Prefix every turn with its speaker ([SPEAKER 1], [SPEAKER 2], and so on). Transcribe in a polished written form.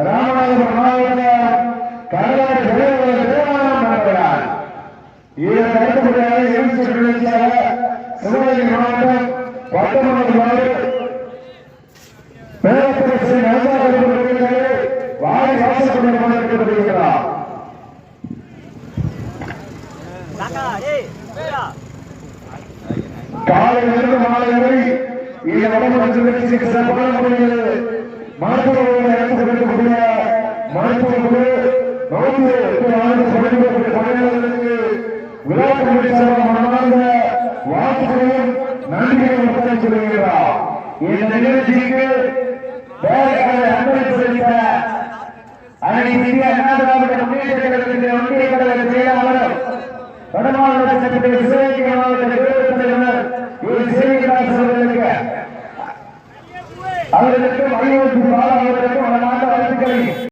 [SPEAKER 1] ராமநாதபுரம் மாவட்டம் கடலாறு திருவண்ணாமலை இதற்கு அடுத்தபடியாக சிவகங்கை மாவட்டம் பட்டமன்ற பேரரசு வாரி வாசப்படுகிறார். காலையிலிருந்து மாலை வரை இந்த வடமண்டலத்திற்கு சிறப்பான முறையில் மருத்துவர்களை எடுத்துக்கொள்ளக்கூடிய மருத்துவ குழு 108 பணியாளர்களுக்கு விழா கமிட்டி சார்பாக மனமார்ந்த வாழ்த்துக்களையும் நன்றியையும் தெரிவிக்கிறார். இந்த நிகழ்ச்சிக்கு அன்பை செலுத்த அனைத்து இந்திய அண்ணா திராவிட முன்னேற்ற கழகத்தின் ஒன்றிய கழக செயலாளர் வடமாநிலத்திற்கு சிவகங்கை மாவட்ட தலைவர் அவர்களுக்கு அறிவுறுத்தி அவர்களுக்கு